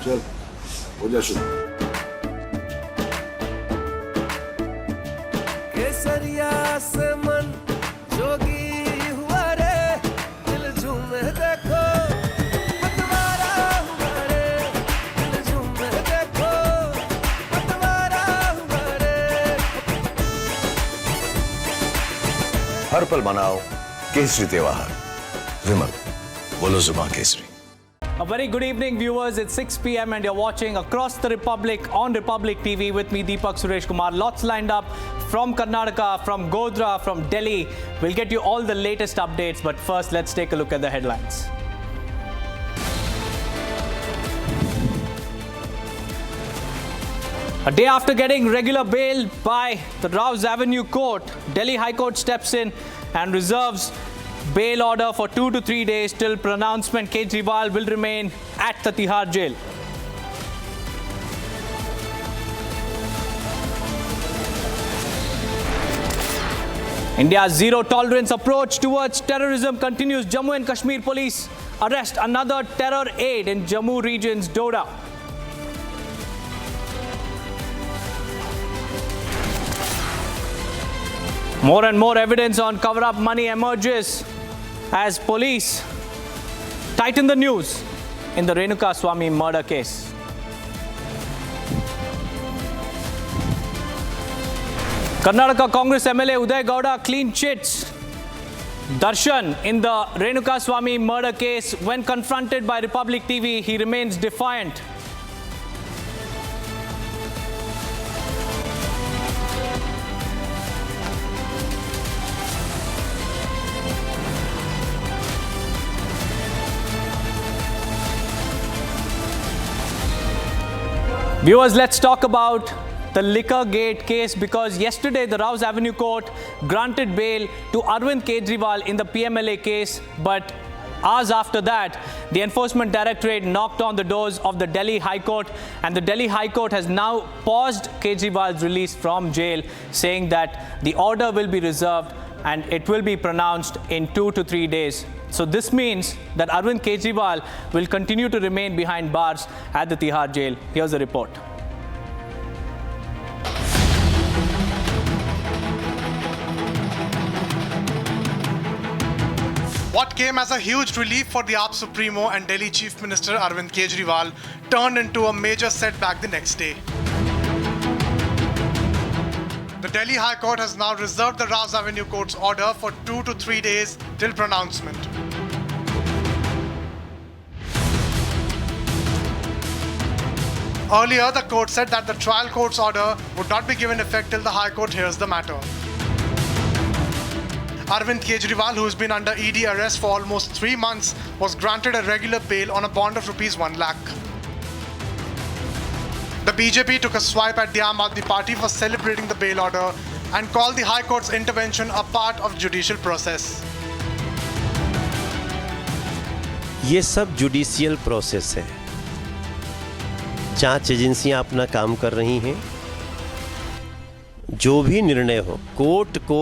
चल हो जा शुरू। केसरिया से मन जोगी हुआ रे, दिल झूमे देखो पतवारा हुआ रे, दिल झूमे देखो पतवारा हुआ रे। हर पल मनाओ केसरी त्योहार। विमल, बोलो जुबान Kesari. A very good evening, viewers. It's 6 p.m. and you're watching Across the Republic on Republic TV with me, Deepak Suresh Kumar. Lots lined up from Karnataka, from Godhra, from Delhi. We'll get you all the latest updates, but first, let's take a look at the headlines. A day after getting regular bail by the Rouse Avenue Court, Delhi High Court steps in and reserves bail order for 2 to 3 days till pronouncement. Kejriwal will remain at the Tihar jail. India's zero tolerance approach towards terrorism continues. Jammu and Kashmir police arrest another terror aide in Jammu region's Doda. More and more evidence on cover-up money emerges as police tighten the news in the Renuka Swami murder case. Karnataka Congress MLA Uday Gowda clean chits. Darshan in the Renuka Swami murder case, when confronted by Republic TV, he remains defiant. Viewers, let's talk about the Liquor Gate case, because yesterday the Rouse Avenue Court granted bail to Arvind Kejriwal in the PMLA case, but hours after that, the Enforcement Directorate knocked on the doors of the Delhi High Court, and the Delhi High Court has now paused Kejriwal's release from jail, saying that the order will be reserved and it will be pronounced in 2 to 3 days. So this means that Arvind Kejriwal will continue to remain behind bars at the Tihar jail. Here's the report. What came as a huge relief for the AAP Supremo and Delhi Chief Minister Arvind Kejriwal turned into a major setback the next day. The Delhi High Court has now reserved the Rouse Avenue Court's order for 2 to 3 days till pronouncement. Earlier, the court said that the trial court's order would not be given effect till the High Court hears the matter. Arvind Kejriwal, who has been under ED arrest for almost 3 months, was granted a regular bail on a bond of rupees 1 lakh. The BJP took a swipe at the Aam Aadmi Party for celebrating the bail order and called the High Court's intervention a part of judicial process. ये सब judicial process है। जांच एजेंसियां अपना काम कर रही हैं। जो भी निर्णय हो, कोर्ट को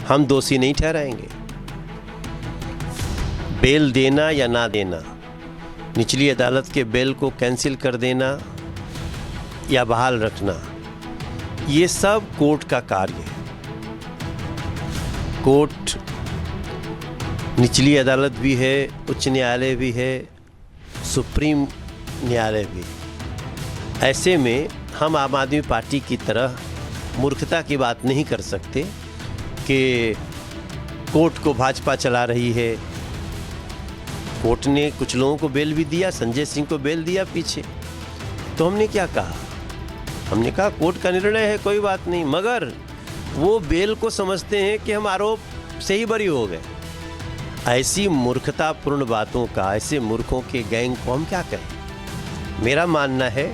हम दोषी नहीं ठहराएंगे। बेल देना या ना देना, निचली अदालत के बेल को कैंसिल कर देना या बहाल रखना, ये सब कोर्ट का कार्य है। कोर्ट निचली अदालत भी है, उच्च न्यायालय भी है, सुप्रीम न्यायालय भी। ऐसे में हम आम आदमी पार्टी की तरह मूर्खता की बात नहीं कर सकते कि कोर्ट को भाजपा चला रही है। कोर्ट ने कुछ लोगों को बेल भी दिया, संजय सिंह को बेल दिया पीछे। तो हमने क्या कहा? हमने कहा कोर्ट का निर्णय है, कोई बात नहीं, मगर वो बेल को समझते हैं कि हम आरोप से ही बरी हो गए। ऐसी मूर्खतापूर्ण बातों का, ऐसे मूर्खों के गैंग को हम क्या कहें? मेरा मानना है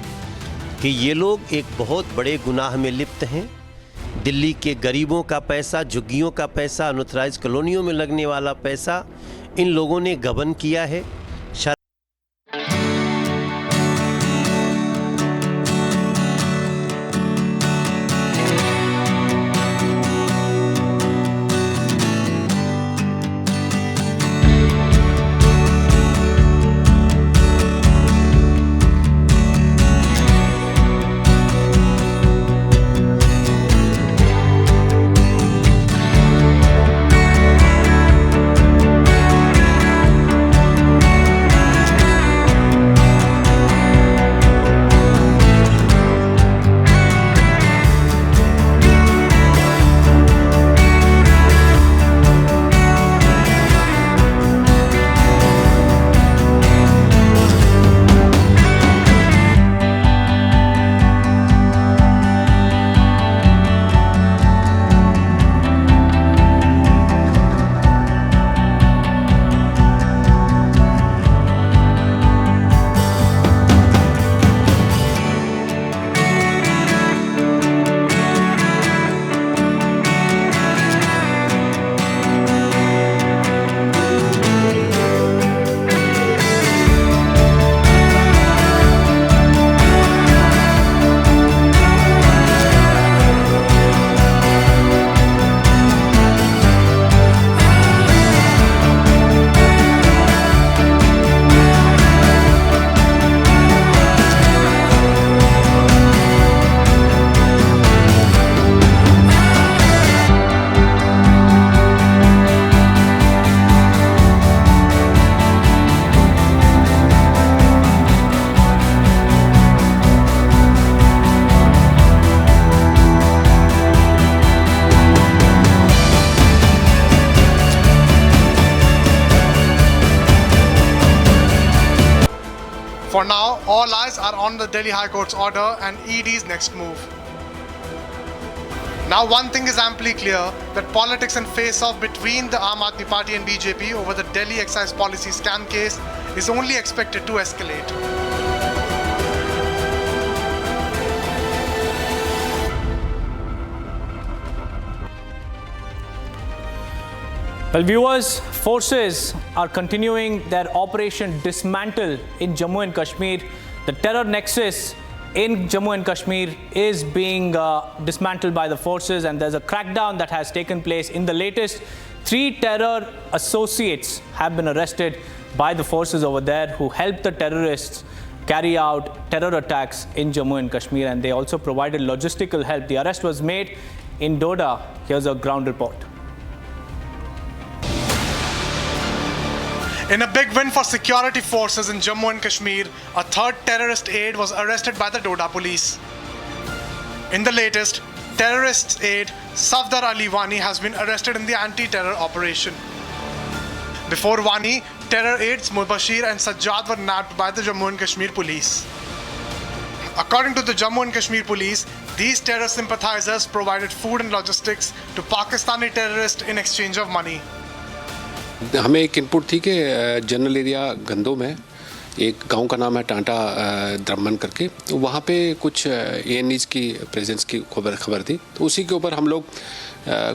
कि ये लोग एक बहुत बड़े गुनाह में लिप्त हैं। दिल्ली के गरीबों का पैसा, झुग्गियों का पैसा, अनऑथराइज्ड कॉलोनियों में लगने वाला पैसा इन लोगों ने गबन किया है। For now, all eyes are on the Delhi High Court's order and ED's next move. Now, one thing is amply clear, that politics and face-off between the Aam Aadmi Party and BJP over the Delhi excise policy scam case is only expected to escalate. Well, viewers, forces are continuing their Operation Dismantle in Jammu and Kashmir. The terror nexus in Jammu and Kashmir is being dismantled by the forces, and there's a crackdown that has taken place. In the latest, 3 terror associates have been arrested by the forces over there who helped the terrorists carry out terror attacks in Jammu and Kashmir, and they also provided logistical help. The arrest was made in Doda. Here's a ground report. In a big win for security forces in Jammu and Kashmir, a third terrorist aide was arrested by the Doda police. In the latest, terrorist aide Safdar Ali Wani has been arrested in the anti-terror operation. Before Wani, terror aides Mubashir and Sajjad were nabbed by the Jammu and Kashmir police. According to the Jammu and Kashmir police, these terror sympathizers provided food and logistics to Pakistani terrorists in exchange of money. हमें एक input थी कि general area गंदो में एक गांव का नाम है टांटा द्रमन करके, तो वहाँ पे कुछ ANEs की प्रेजेंस की खबर थी। तो उसी के ऊपर हम लोग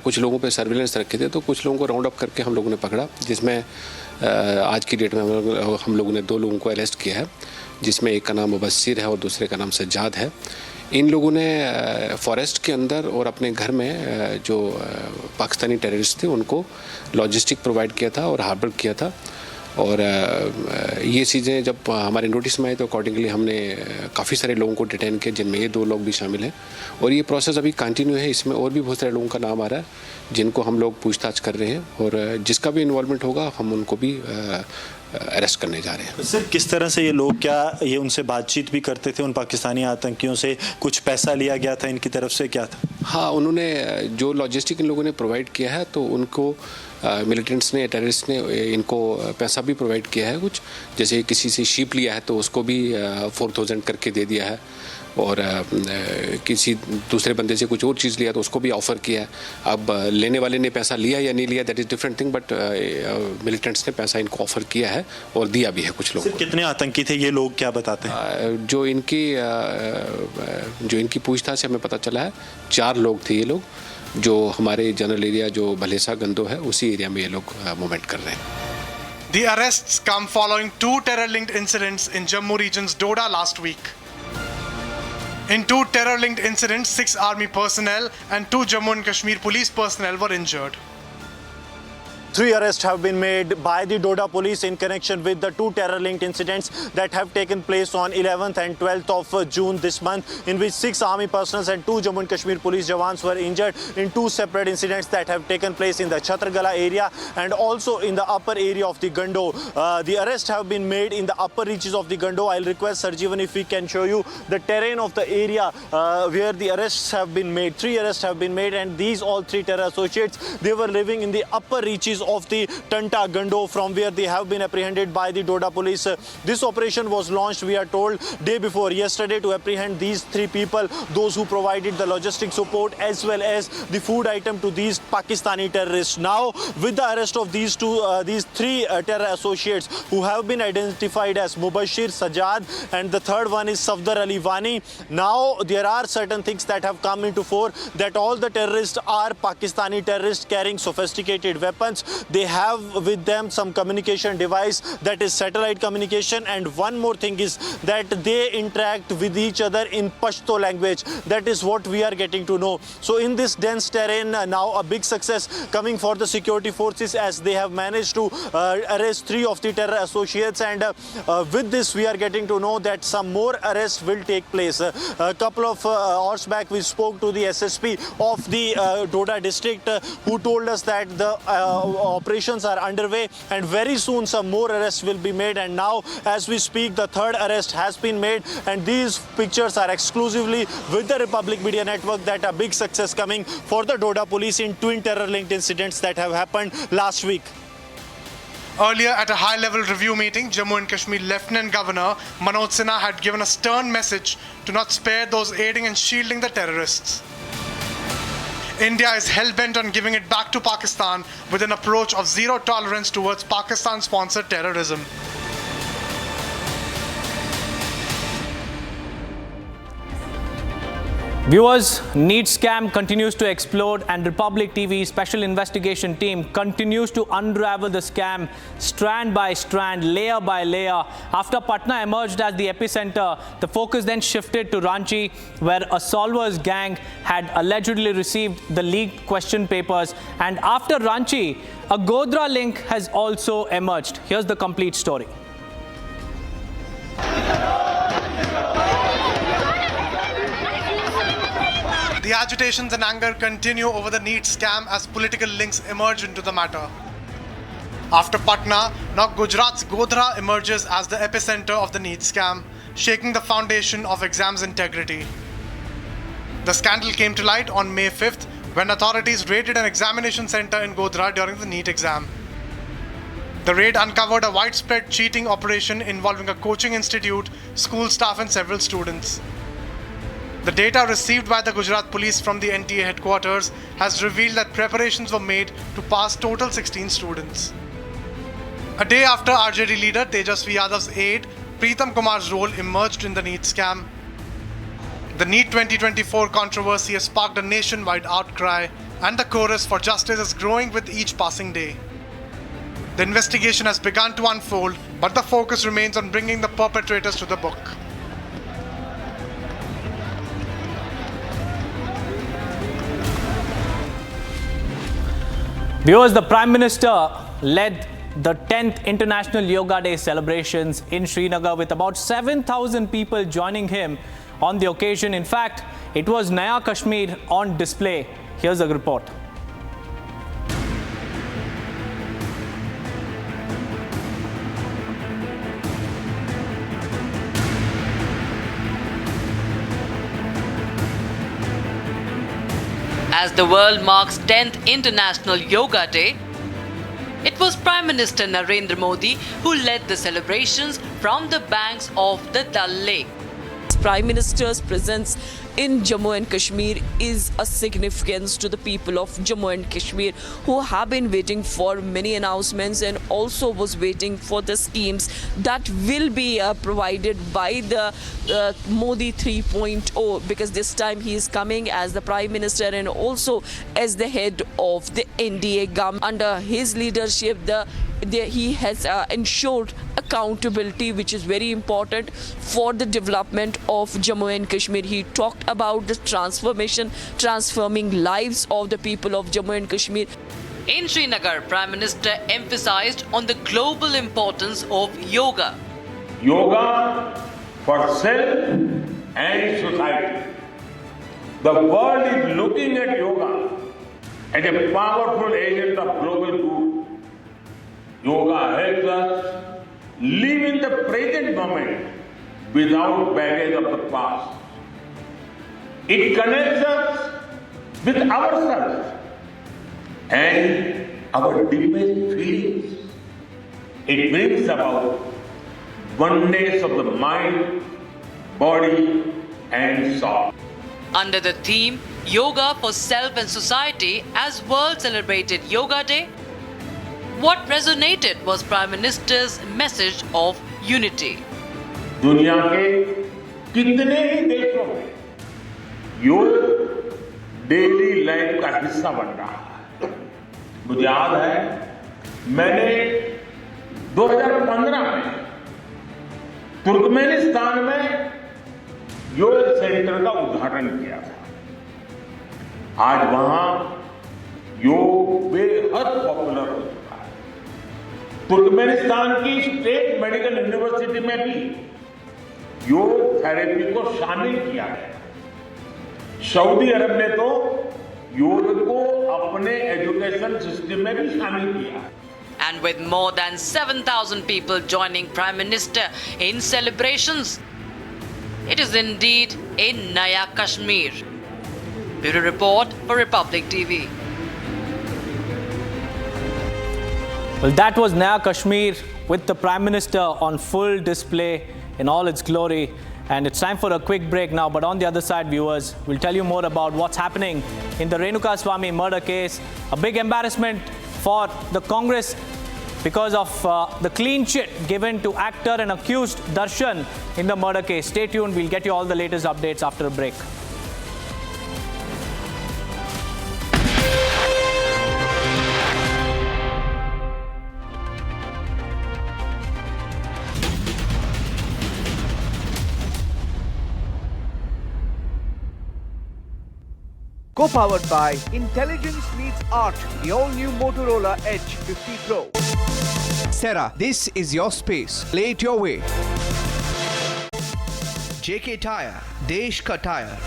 कुछ लोगों पे सर्विलेंस रखे थे, तो कुछ लोगों को राउंड अप करके हम लोगों ने पकड़ा, जिसमें आज की डेट में हम लोगों ने 2 लोगों को अरेस्ट किया है, जिसमें एक का नाम मुबस्सिर है और दूसरे का नाम सज्जाद है। इन लोगों ने फॉरेस्ट के अंदर और अपने घर में जो पाकिस्तानी टेररिस्ट थे उनको लॉजिस्टिक प्रोवाइड किया था और हार्बर किया था। और ये चीज़ें जब हमारे नोटिस में आई तो अकॉर्डिंगली हमने काफ़ी सारे लोगों को डिटेन किया, जिनमें ये 2 लोग भी शामिल हैं। और ये प्रोसेस अभी कंटिन्यू है, इसमें और भी बहुत सारे लोगों का नाम आ रहा है जिनको हम लोग पूछताछ कर रहे हैं, और जिसका भी इन्वॉल्वमेंट होगा हम उनको भी अरेस्ट करने जा रहे हैं। सर, किस तरह से ये लोग, क्या ये उनसे बातचीत भी करते थे, उन पाकिस्तानी आतंकियों से कुछ पैसा लिया गया था इनकी तरफ से, क्या था? हाँ, उन्होंने जो लॉजिस्टिक इन लोगों ने प्रोवाइड किया है, तो उनको मिलिटेंट्स ने, टेररिस्ट ने इनको पैसा भी प्रोवाइड किया है कुछ, जैसे किसी से शीप लिया है तो उसको भी 4000 करके दे दिया है, और किसी दूसरे बंदे से कुछ और चीज़ लिया तो उसको भी ऑफ़र किया है। अब लेने वाले ने पैसा लिया या नहीं लिया, that is different thing, but militants ने पैसा इनको ऑफ़र किया है और दिया भी है कुछ लोगों को। कितने आतंकी थे ये लोग, क्या बताते हैं? जो इनकी पूछताछ से हमें पता चला है 4 लोग थे ये लोग, जो हमारे जनरल एरिया जो भलेसा गंदो है उसी एरिया में ये लोग मूवमेंट कर रहे हैं। The arrests come following 2 terror-linked incidents in Jammu region's Doda last week. In 2 terror-linked incidents, 6 army personnel and 2 Jammu and Kashmir police personnel were injured. 3 arrests have been made by the Doda police in connection with the 2 terror-linked incidents that have taken place on 11th and 12th of June this month, in which 6 army personnel and 2 Jammu and Kashmir police jawans were injured in 2 separate incidents that have taken place in the Chhatargala area and also in the upper area of the Gando. The arrests have been made in the upper reaches of the Gando. I'll request Sarjeevan if we can show you the terrain of the area where the arrests have been made. 3 arrests have been made, and these all 3 terror associates, they were living in the upper reaches of the Tanta Gando, from where they have been apprehended by the Doda police. This operation was launched, we are told, day before yesterday to apprehend these 3 people, those who provided the logistic support as well as the food item to these Pakistani terrorists. Now, with the arrest of these 3 terror associates who have been identified as Mubashir, Sajjad, and the third one is Safdar Ali Wani, now there are certain things that have come into fore, that all the terrorists are Pakistani terrorists carrying sophisticated weapons. They have with them some communication device, that is satellite communication, and one more thing is that they interact with each other in Pashto language. That is what we are getting to know. So in this dense terrain, now a big success coming for the security forces, as they have managed to arrest 3 of the terror associates, and with this we are getting to know that some more arrests will take place. A couple of hours back we spoke to the SSP of the Doda district, who told us that the operations are underway and very soon some more arrests will be made. And now as we speak, the 3rd arrest has been made, and these pictures are exclusively with the Republic Media Network, that a big success coming for the Doda police in twin terror linked incidents that have happened last week. Earlier, at a high-level review meeting, Jammu and Kashmir Lieutenant Governor Manoj Sinha had given a stern message to not spare those aiding and shielding the terrorists. India is hell-bent on giving it back to Pakistan with an approach of zero tolerance towards Pakistan-sponsored terrorism. Viewers, NEET scam continues to explode and Republic TV's special investigation team continues to unravel the scam strand by strand, layer by layer. After Patna emerged as the epicenter, the focus then shifted to Ranchi, where a solvers gang had allegedly received the leaked question papers. And after Ranchi, a Godhra link has also emerged. Here's the complete story. The agitations and anger continue over the NEET scam as political links emerge into the matter. After Patna, now Gujarat's Godhra emerges as the epicenter of the NEET scam, shaking the foundation of exams integrity. The scandal came to light on May 5th when authorities raided an examination center in Godhra during the NEET exam. The raid uncovered a widespread cheating operation involving a coaching institute, school staff and several students. The data received by the Gujarat police from the NTA headquarters has revealed that preparations were made to pass total 16 students. A day after RJD leader Tejasvi Yadav's aide, Pritam Kumar's role emerged in the NEET scam. The NEET 2024 controversy has sparked a nationwide outcry, and the chorus for justice is growing with each passing day. The investigation has begun to unfold, but the focus remains on bringing the perpetrators to the book. Viewers, the Prime Minister led the 10th International Yoga Day celebrations in Srinagar with about 7,000 people joining him on the occasion. In fact, it was Naya Kashmir on display. Here's a report. As the world marks 10th International Yoga Day, it was Prime Minister Narendra Modi who led the celebrations from the banks of the Dal Lake. Prime Minister's presence in Jammu and Kashmir is a significance to the people of Jammu and Kashmir who have been waiting for many announcements and also was waiting for the schemes that will be provided by the Modi 3.0, because this time he is coming as the Prime Minister and also as the head of the NDA government. Under his leadership, he has ensured accountability, which is very important for the development of Jammu and Kashmir. He talked about the transformation, transforming lives of the people of Jammu and Kashmir. In Srinagar, Prime Minister emphasized on the global importance of yoga. Yoga for self and society. The world is looking at yoga as a powerful agent of global good. Yoga helps us live in the present moment without baggage of the past. It connects us with ourselves and our deepest feelings. It brings about oneness of the mind, body and soul. Under the theme Yoga for Self and Society, as world celebrated Yoga Day, what resonated was Prime Minister's message of unity. दुनिया के कितने ही देशों में योग daily life का हिस्सा बन रहा है। मुझे याद है मैंने 2015 में तुर्कमेनिस्तान में योग सेंटर का उद्घाटन किया था। आज वहां योग बेहद पॉपुलर हो चुका है। तुर्कमेनिस्तान की स्टेट मेडिकल यूनिवर्सिटी में भी योग थेरेपी को शामिल किया गया। सऊदी अरब ने तो योग को अपने एजुकेशन सिस्टम में भी शामिल किया। And with more than 7,000 people joining Prime Minister in celebrations, it is indeed a Naya Kashmir. Bureau Report for Republic TV. Well, that was Naya Kashmir with the Prime Minister on full display in all its glory. And it's time for a quick break now. But on the other side, viewers, we'll tell you more about what's happening in the Renuka-Swamy murder case. A big embarrassment for the Congress because of the clean chit given to actor and accused Darshan in the murder case. Stay tuned. We'll get you all the latest updates after a break. Co-powered by Intelligence Meets Art, the all-new Motorola Edge 50 Pro. Sera, this is your space. Play it your way. JK Tire, Desh Ka Tire.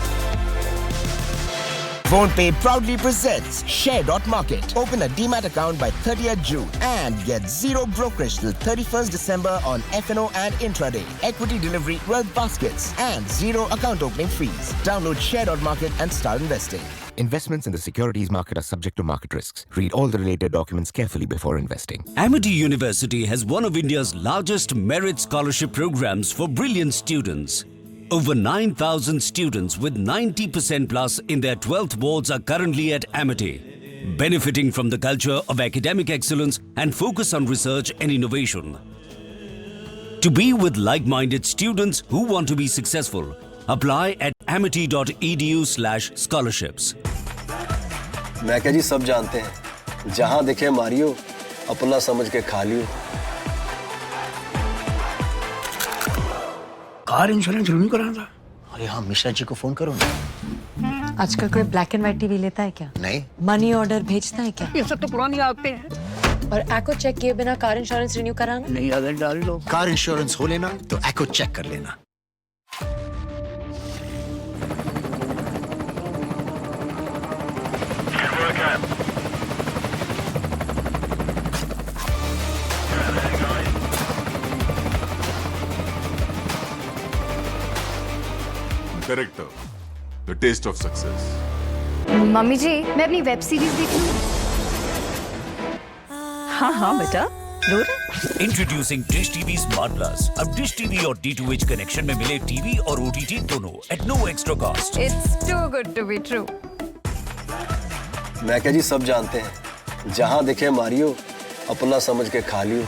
PhonePe proudly presents Share.Market. Open a Demat account by 30th June and get zero brokerage till 31st December on FNO and intraday, equity delivery, wealth baskets, and zero account opening fees. Download Share.Market and start investing. Investments in the securities market are subject to market risks. Read all the related documents carefully before investing. Amity University has one of India's largest merit scholarship programs for brilliant students. Over 9,000 students with 90% plus in their 12th boards are currently at Amity, benefiting from the culture of academic excellence and focus on research and innovation. To be with like-minded students who want to be successful, apply at amity.edu/scholarships. मैं क्या जी सब जानते हैं, जहां दिखे Mario, अपना समझ के खा लियो। कार इंश्योरेंस रिन्यू कराना था। अरे हाँ, मिश्रा जी को फोन करो ना। आजकल कोई ब्लैक एंड व्हाइट टीवी लेता है क्या? नहीं। मनी ऑर्डर भेजता है क्या? ये सब तो पुरानी आदतें हैं। और एको चेक किए बिना कार इंश्योरेंस रिन्यू कराना? नहीं आदत डाल लो। कार इंश्योरेंस हो लेना तो एको चेक कर लेना। Director, The Taste of Success. Mummy ji, मैं अपनी वेब सीरीज देख लूं? हाँ बेटा, जरूर। Introducing Dish TV Smart Plus. अब Dish TV और D2H कनेक्शन में मिले टीवी और OTT दोनों at no extra cost. It's too good to be true. मैं क्या जी सब जानते हैं, जहां दिखे मारियो, अपना समझ के खा लियो।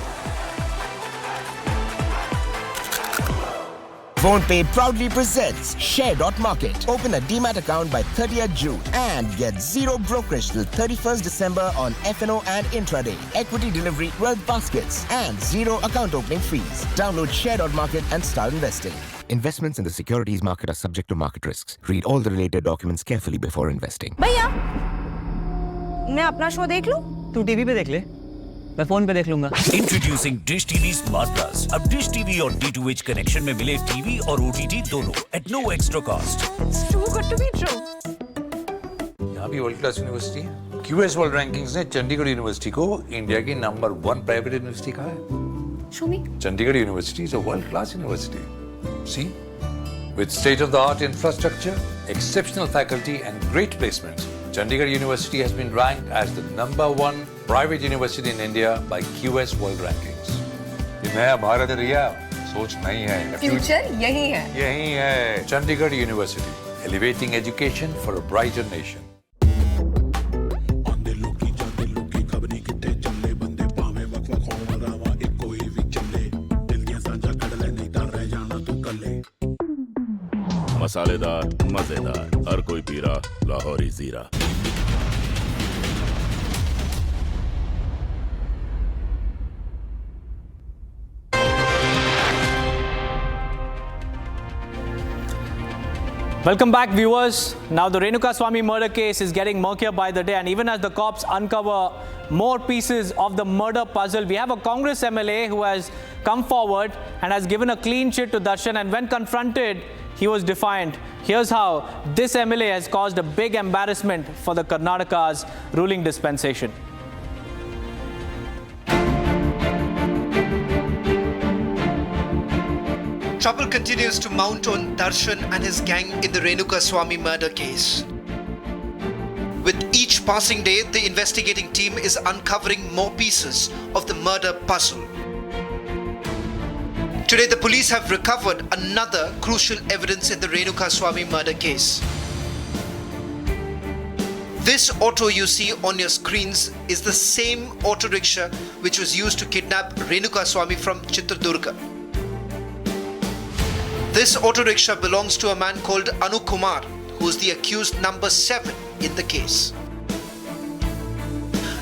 PhonePe proudly presents Share.Market. Open a Demat account by 30th June and get zero brokerage till 31st December on FNO and intraday, equity delivery, wealth baskets, and zero account opening fees. Download Share.Market and start investing. Investments in the securities market are subject to market risks. Read all the related documents carefully before investing. भैया, मैं अपना show देख लूं? तू TV पे देख ले, मैं फोन पे देख लूंगा। Introducing Dish TV Smart Plus. अब Dish TV और D2H कनेक्शन में मिले टीवी और OTT दोनों at no extra cost. It's too good to be true. यहाँ भी वर्ल्ड क्लास यूनिवर्सिटी है। QS वर्ल्ड रैंकिंग्स ने चंडीगढ़ यूनिवर्सिटी को इंडिया की नंबर 1 प्राइवेट यूनिवर्सिटी कहा है। Show me. Chandigarh University is a world-class university. See, with state-of-the-art infrastructure, exceptional faculty, and great placements, Chandigarh University has been ranked as the number 1 private university in India by QS World Rankings. ये नया भारत है रिया, सोच नहीं है। Future यही है। यही है Chandigarh University, elevating education for a brighter nation. मसालेदार, मजेदार, हर कोई पी रहा लाहौरी जीरा। Welcome back, viewers. Now the Renuka-Swamy murder case is getting murkier by the day, and even as the cops uncover more pieces of the murder puzzle, we have a Congress MLA who has come forward and has given a clean chit to Darshan, and when confronted, he was defiant. Here's how this MLA has caused a big embarrassment for the Karnataka's ruling dispensation. Trouble continues to mount on Darshan and his gang in the Renuka-Swamy murder case. With each passing day, the investigating team is uncovering more pieces of the murder puzzle. Today, the police have recovered another crucial evidence in the Renukaswamy murder case. This auto you see on your screens is the same auto rickshaw which was used to kidnap Renukaswamy from Chitradurga. This auto rickshaw belongs to a man called Anu Kumar, who is the accused number 7 in the case.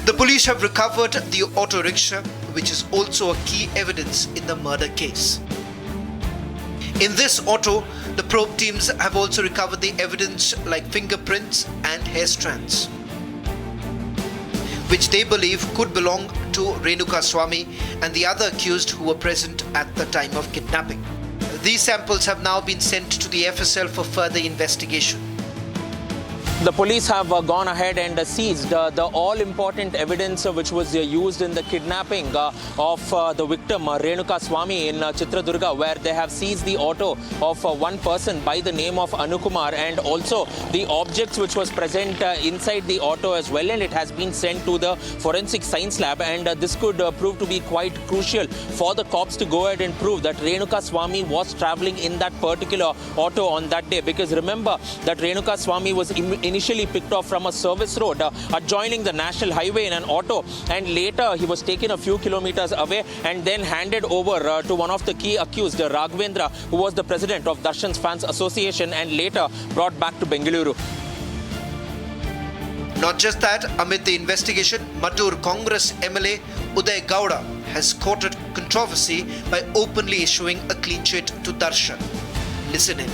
The police have recovered the auto rickshaw, which is also a key evidence in the murder case. In this auto, the probe teams have also recovered the evidence like fingerprints and hair strands, which they believe could belong to Renukaswamy and the other accused who were present at the time of kidnapping. These samples have now been sent to the FSL for further investigation. The police have gone ahead and seized the all-important evidence which was used in the kidnapping of the victim Renukaswamy in Chitradurga, where they have seized the auto of one person by the name of Anu Kumar and also the objects which was present inside the auto as well, and it has been sent to the forensic science lab, and this could prove to be quite crucial for the cops to go ahead and prove that Renukaswamy was travelling in that particular auto on that day, because remember that Renukaswamy was initially picked off from a service road adjoining the national highway in an auto, and later he was taken a few kilometers away and then handed over to one of the key accused, Raghavendra, who was the president of Darshan's Fans Association, and later brought back to Bengaluru. Not just that, amid the investigation, Maddur Congress MLA Uday Gowda has courted controversy by openly issuing a clean chit to Darshan. Listen in.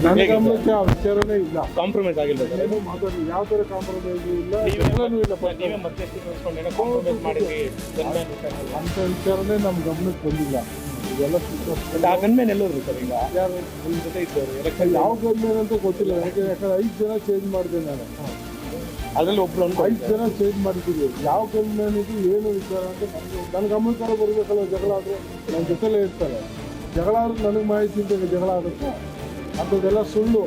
ನನ್ನ ಗಮನಕ್ಕೆ ಆ ವಿಚಾರನೇ ಇಲ್ಲ. Compromise ಆಗಿಲ್ಲ sir. ಏನು ಮಾತಾಡಿ ಯಾವ ಥರ compromise ಇಲ್ಲ, ಎಲ್ಲನೂ ಇಲ್ಲ. ನೀವೇ ಮಧ್ಯಸ್ಥಿಕೆ ವಹಿಸ್ಕೊಂಡು ಕಾಂಪ್ರಮೈಸ್ ಮಾಡಿದ್ವಿ ಅಂತ ವಿಚಾರನೇ ನಮ್ಮ ಗಮನಕ್ಕೆ ಬಂದಿಲ್ಲ. ಇದೆಲ್ಲ ಆ ಗನ್ಮೇನ್ ಎಲ್ಲೋದ್ರು ಸರ್? ಈಗ ಯಾರು ನಿಮ್ಮ ಜೊತೆ ಇದ್ದವರು? ಯಾವ ಗನ್ಮೇನ್ ಅಂತ ಗೊತ್ತಿಲ್ಲ. ಯಾಕಂದ್ರೆ 5 ಜನ ಚೇಂಜ್ ಮಾಡಿದೆ ನಾನು. ಅದರಲ್ಲಿ ಒಬ್ರು 5 ಜನ ಚೇಂಜ್ ಮಾಡಿದ್ದೀವಿ. ಯಾವ ಗನ್ಮೇನ್ ಇದು ಏನು ವಿಚಾರ ಅಂತ ನನ್ನ ಗಮನಕ್ಕೆ ಬರಬೇಕಲ್ಲ. ಜಗಳ ಆದರೆ ನನ್ನ ಜೊತೆಲೇ ಇರ್ತಾರೆ. ಜಗಳ ಆದ್ರೆ ನನಗೆ ಮಾಹಿತಿ ಇದ್ದಾಗ ಜಗಳ ಆಗುತ್ತೆ. ಅಂಥದ್ದೆಲ್ಲ ಸುಳ್ಳು.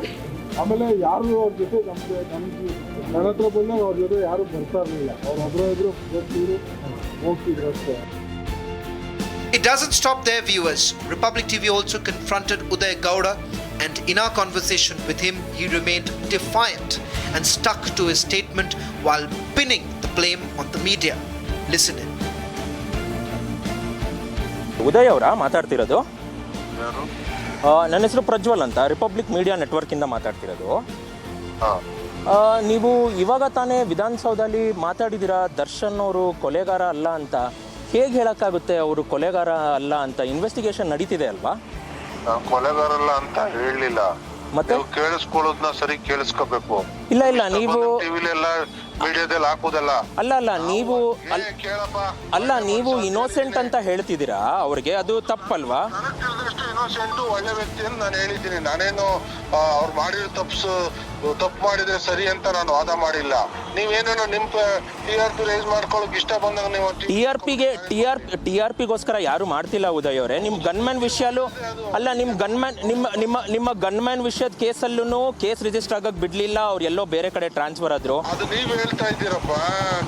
ಆಮೇಲೆ ಯಾರು ಅವ್ರ ಜೊತೆ ನನ್ನ ಹತ್ರ ಬಂದಾಗ ಅವ್ರ ಜೊತೆ ಯಾರು ಬರ್ತಾ ಇರಲಿಲ್ಲ. ಅವ್ರು ಒಬ್ಬರು ಬರ್ತಿದ್ರು ಹೋಗ್ತಿದ್ರು ಅಷ್ಟೇ. It doesn't stop there, viewers. Republic TV also confronted Uday Gowda, and in our conversation with him, he remained defiant and stuck to his statement while pinning the blame on the media. Listen in. Uday ಅವರ ಮಾತಾಡ್ತಿರೋದು? ನನ್ನ ಹೆಸರು ಪ್ರಜ್ವಲ್ ಅಂತ, republic media ನೆಟ್ವರ್ಕಿಂದ ಮಾತಾಡ್ತಿರೋದು. ನೀವು ಇವಾಗ ತಾನೇ ವಿಧಾನಸೌಧದಲ್ಲಿ ಮಾತಾಡಿದ್ದೀರಾ ದರ್ಶನ್ ಅವರು ಕೊಲೆಗಾರ ಅಲ್ಲ ಅಂತ. ಹೇಗೆ ಹೇಳೋಕ್ಕಾಗುತ್ತೆ ಅವರು ಕೊಲೆಗಾರ ಅಲ್ಲ ಅಂತ? ಇನ್ವೆಸ್ಟಿಗೇಷನ್ ನಡೀತಿದೆ ಅಲ್ವಾ? ಕೊಲೆಗಾರ ಅಲ್ಲ ಅಂತ ಹೇಳಲಿಲ್ಲ. ಮತ್ತೆ ಕೇಳಿಸ್ಕೊಳ್ಳೋದನ್ನ ಸರಿ ಕೇಳಿಸ್ಕೋಬೇಕು. ಇಲ್ಲ ಇಲ್ಲ, ನೀವು ಟಿವಿಲೆಲ್ಲ ಮೀಡಿಯಾದಲ್ಲಿ ಹಾಕೋದಲ್ಲ. ಅಲ್ಲ ನೀವು ಇನ್ನೋಸೆಂಟ್ ಅಂತ ಹೇಳ್ತಿದ್ದೀರಾ ಅವ್ರಿಗೆ, ಅದು ತಪ್ಪಲ್ವಾ? ಇನ್ನೋಸೆಂಟ್ ಒಳ್ಳೆ ವ್ಯಕ್ತಿ ಅಂತ ನಾನು ಹೇಳಿದ್ದೀನಿ. ನಾನೇನು ಅವ್ರು ಮಾಡಿರೋ ತಪ್ಪು ಮಾಡಿದ್ರೆ ಸರಿ ಅಂತ ನಾನು ವಾದ ಮಾಡಿಲ್ಲ. ನೀವೇನೇನೋ ನಿಮ್ TRP ರೈಸ್ ಮಾಡ್ಕೊಳ್ಳೋಕೆ ಇಷ್ಟ ಬಂದಾಗ ನೀವು TRPಗೋಸ್ಕರ ಯಾರು ಮಾಡ್ತಿಲ್ಲ ಉದಯ್ ಅವರೇ. ನಿಮ್ಮ ಗನ್ಮ್ಯಾನ್ ವಿಷಯಲ್ಲೂ ಅಲ್ಲ, ನಿಮ್ಮ ಗನ್ಮ್ಯಾನ್ ವಿಷಯದ ಕೇಸಲ್ಲೂ ಕೇಸ್ ರಿಜಿಸ್ಟರ್ ಆಗಕ್ಕೆ ಬಿಡ್ಲಿಲ್ಲ. ಅವ್ರು ಎಲ್ಲೋ ಬೇರೆ ಕಡೆ ಟ್ರಾನ್ಸ್ಫರ್ ಆದ್ರು. ಅದು ನೀವು ಹೇಳ್ತಾ ಇದ್ದೀರಪ್ಪ,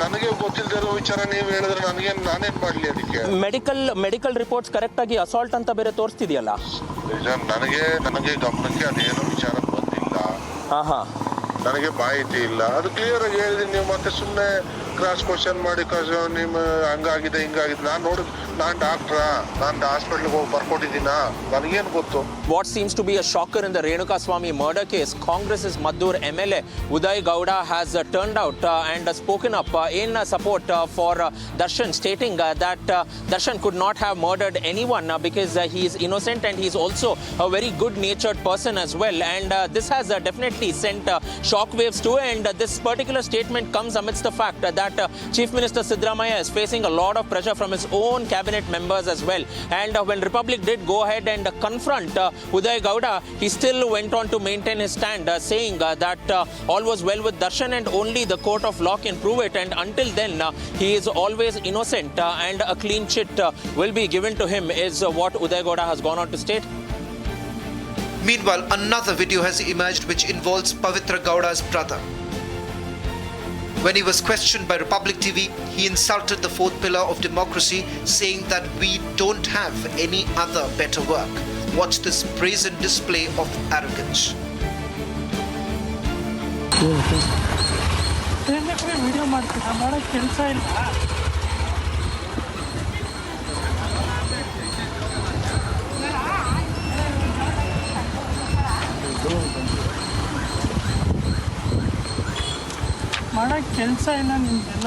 ನನಗೆ ಗೊತ್ತಿಲ್ಲದಿರೋ ವಿಚಾರ ನೀವು ಹೇಳಿದ್ರೆ ನಾನೇನ್ ಮಾಡ್ಲಿ ಅದಕ್ಕೆ? ಮೆಡಿಕಲ್ ರಿಪೋರ್ಟ್ಸ್ ಕರೆಕ್ಟ್ ಆಗಿ ಅಸಾಲ್ಟ್ ಅಂತ ಬೇರೆ ತೋರಿಸ್ತಿದೆಯಲ್ಲ. ನನಗೆ ಗಮನಕ್ಕೆ ಅದೇನೋ ವಿಚಾರ ಬಂದಿಲ್ಲ. ನನಗೆ ಮಾಹಿತಿ ಇಲ್ಲ. ಅದು ಕ್ಲಿಯರ್ ಆಗಿ ಹೇಳಿದೀನಿ. ನೀವು ಮತ್ತೆ ಸುಮ್ಮನೆ ಕ್ರಾಸ್ ಕ್ವಶನ್ ಮಾಡಿ ನಿಮ್ಮ ಹಂಗಾಗಿದೆ ಹಿಂಗಾಗಿದೆ. ನಾನು ಡಾಕ್ಟ್ರಾ? ನಾನು ಹಾಸ್ಪಿಟ್ಲಿಗೆ ಹೋಗಿ ಬರ್ಕೊಟ್ಟಿದ್ದೀನ? ನನಗೇನು ಗೊತ್ತು? What seems to be a shocker in the Renukaswamy murder case, Congress's Maddur MLA Uday Gowda has turned out and spoken up in support for Darshan, stating that Darshan could not have murdered anyone because he is innocent and he is also a very good-natured person as well. And this has definitely sent shockwaves too. And this particular statement comes amidst the fact that Chief Minister Siddaramaiah is facing a lot of pressure from his own cabinet members as well. And when Republic did go ahead and confront Uday Gowda, he still went on to maintain his stand, saying that all was well with Darshan and only the court of law can prove it. And until then, he is always innocent and a clean chit will be given to him, is what Uday Gowda has gone on to state. Meanwhile, another video has emerged which involves Pavitra Gowda's brother. When he was questioned by Republic TV, he insulted the fourth pillar of democracy, saying that we don't have any other better work. Watch this brazen display of arrogance. Video ಮಾಡ್ತೀನಿ ಮಾಡೋ ಕೆಲಸ ಇಲ್ಲ. ಮಾಡೋ ಕೆಲಸ ಇಲ್ಲ ನಿಮ್ದೆಲ್ಲ.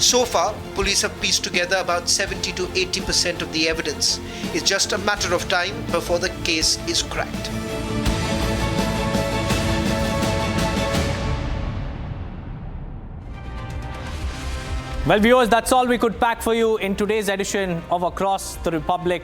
So far, police have pieced together about 70 to 80% of the evidence. It's just a matter of time before the case is cracked. Well, viewers, that's all we could pack for you in today's edition of Across the Republic.